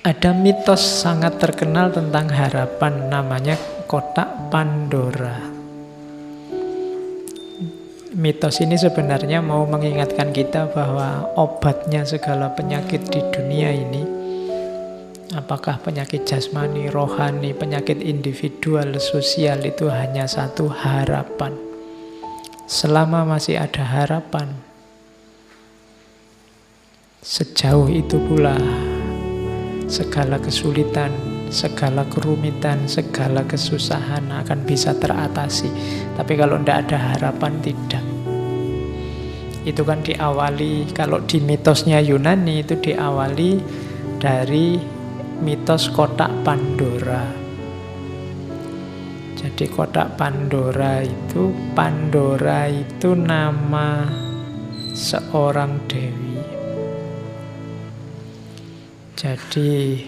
Ada mitos sangat terkenal tentang harapan, namanya kotak Pandora. Mitos ini sebenarnya mau mengingatkan kita bahwa obatnya segala penyakit di dunia ini, apakah penyakit jasmani, rohani, penyakit individual, sosial, itu hanya satu: harapan. Selama masih ada harapan, sejauh itu pula segala kesulitan, segala kerumitan, segala kesusahan akan bisa teratasi. Tapi kalau tidak ada harapan, tidak. Itu kan diawali, kalau di mitosnya Yunani itu diawali dari mitos kotak Pandora. Jadi kotak Pandora itu nama seorang dewi. Jadi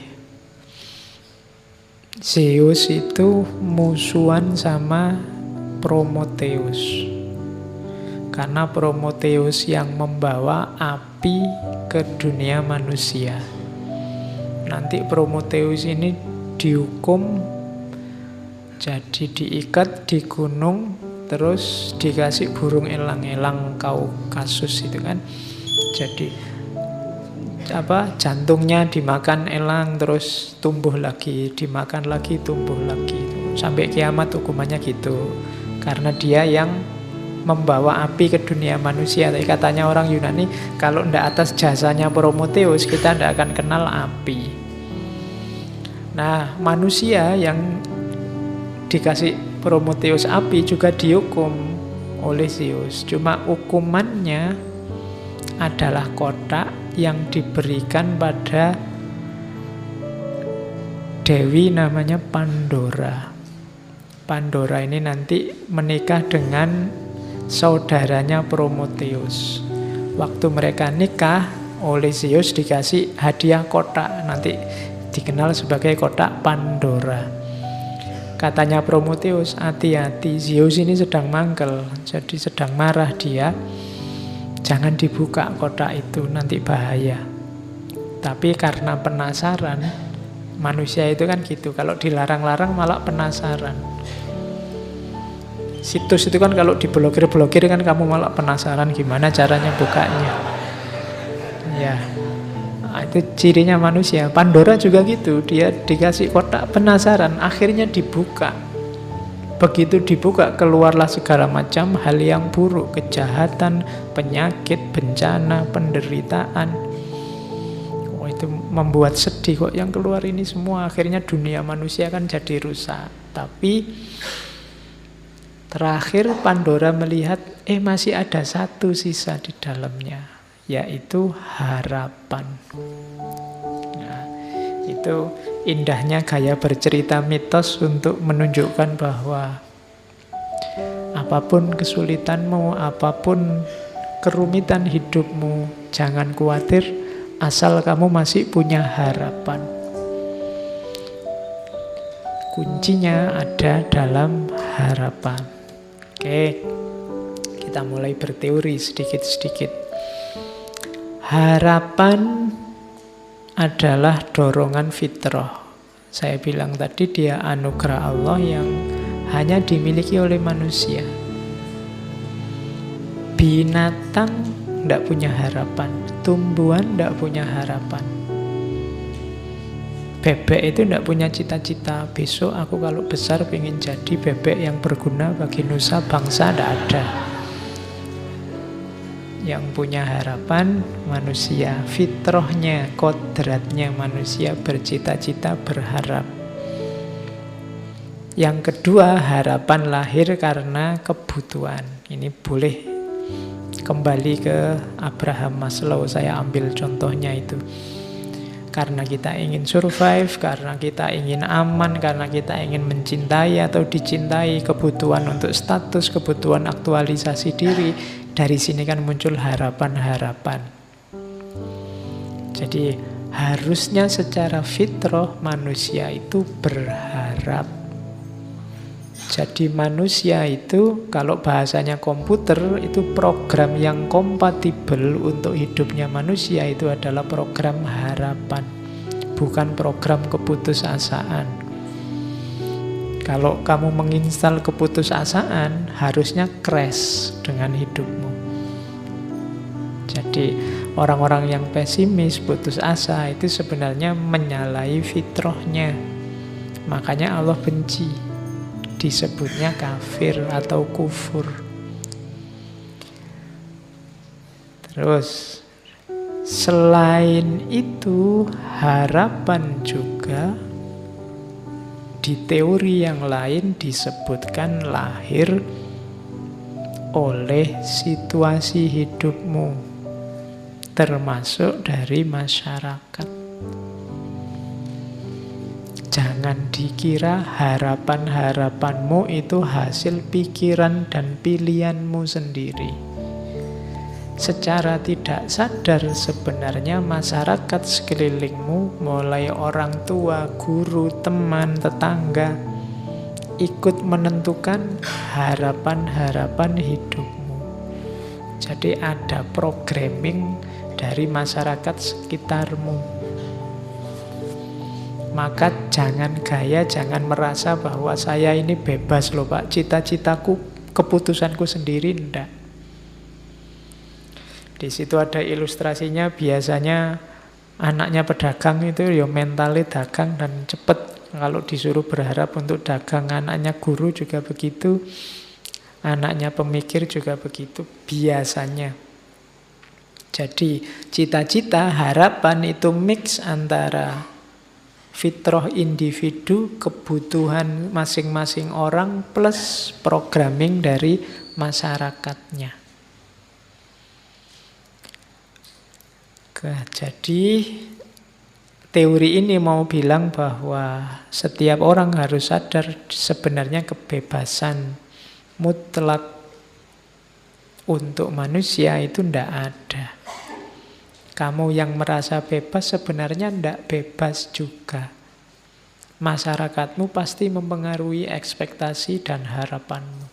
Zeus itu musuhan sama Prometheus, karena Prometheus yang membawa api ke dunia manusia. Nanti Prometheus ini dihukum, jadi diikat di gunung, terus dikasih burung elang-elang Kaukasus itu kan. Jadi jantungnya dimakan elang, terus tumbuh lagi, dimakan lagi, tumbuh lagi, sampai kiamat hukumannya gitu. Karena dia yang membawa api ke dunia manusia. Tapi katanya orang Yunani, kalau tidak atas jasanya Prometheus, kita tidak akan kenal api. Nah, manusia yang dikasih Prometheus api juga dihukum oleh Zeus. Cuma hukumannya adalah kotak yang diberikan pada dewi namanya Pandora. Pandora ini nanti menikah dengan saudaranya Prometheus. Waktu mereka nikah, oleh Zeus dikasih hadiah kotak, nanti dikenal sebagai kotak Pandora. Katanya Prometheus, hati-hati, Zeus ini sedang mangkel, jadi sedang marah dia. Jangan dibuka kotak itu, nanti bahaya. Tapi karena penasaran, manusia itu kan gitu, kalau dilarang-larang malah penasaran. Situs itu kan kalau diblokir-blokir kan kamu malah penasaran gimana caranya bukanya. Ya, itu cirinya manusia. Pandora juga gitu, dia dikasih kotak penasaran, akhirnya dibuka. Begitu dibuka, keluarlah segala macam hal yang buruk, kejahatan, penyakit, bencana, penderitaan. Oh, itu membuat sedih kok yang keluar ini semua. Akhirnya dunia manusia kan jadi rusak. Tapi terakhir Pandora melihat, masih ada satu sisa di dalamnya, yaitu harapan. Nah, itu indahnya gaya bercerita mitos untuk menunjukkan bahwa apapun kesulitanmu, apapun kerumitan hidupmu, jangan khawatir asal kamu masih punya harapan. Kuncinya ada dalam harapan. Oke, kita mulai berteori sedikit-sedikit. Harapan adalah dorongan fitrah. Saya bilang tadi dia anugerah Allah yang hanya dimiliki oleh manusia. Binatang tidak punya harapan, tumbuhan tidak punya harapan. Bebek itu tidak punya cita-cita, besok aku kalau besar pengen jadi bebek yang berguna bagi nusa bangsa, tidak ada. Yang punya harapan manusia, fitrahnya, kodratnya manusia bercita-cita, berharap. Yang kedua, harapan lahir karena kebutuhan. Ini boleh kembali ke Abraham Maslow, saya ambil contohnya itu. Karena kita ingin survive, karena kita ingin aman, karena kita ingin mencintai atau dicintai, kebutuhan untuk status, kebutuhan aktualisasi diri. Dari sini kan muncul harapan-harapan. Jadi harusnya secara fitrah manusia itu berharap. Jadi manusia itu kalau bahasanya komputer itu program yang kompatibel untuk hidupnya manusia itu adalah program harapan. bukan program keputusasaan. Kalau kamu menginstal keputusasaan, harusnya crash dengan hidupmu. Jadi orang-orang yang pesimis, putus asa, itu sebenarnya menyalahi fitrahnya. Makanya Allah benci, disebutnya kafir atau kufur. Terus selain itu, harapan juga di teori yang lain disebutkan lahir oleh situasi hidupmu, termasuk dari masyarakat. Jangan dikira harapan-harapanmu itu hasil pikiran dan pilihanmu sendiri. Secara tidak sadar sebenarnya masyarakat sekelilingmu, mulai orang tua, guru, teman, tetangga, ikut menentukan harapan-harapan hidupmu. Jadi ada programming dari masyarakat sekitarmu. Maka jangan gaya, jangan merasa bahwa saya ini bebas loh Pak, cita-citaku, keputusanku sendiri, enggak. Di situ ada ilustrasinya, biasanya anaknya pedagang itu ya mentalnya dagang dan cepet. Kalau disuruh berharap untuk dagang, anaknya guru juga begitu, anaknya pemikir juga begitu, biasanya. Jadi cita-cita, harapan itu mix antara fitrah individu, kebutuhan masing-masing orang, plus programming dari masyarakatnya. Jadi teori ini mau bilang bahwa setiap orang harus sadar sebenarnya kebebasan mutlak untuk manusia itu tidak ada. Kamu yang merasa bebas sebenarnya tidak bebas juga. Masyarakatmu pasti mempengaruhi ekspektasi dan harapanmu,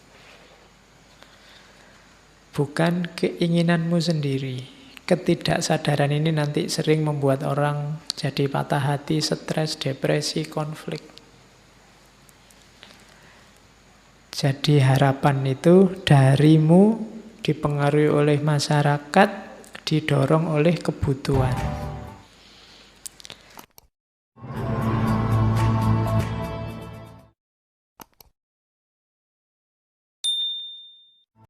bukan keinginanmu sendiri. Ketidaksadaran ini nanti sering membuat orang jadi patah hati, stres, depresi, konflik. Jadi harapan itu darimu dipengaruhi oleh masyarakat, didorong oleh kebutuhan.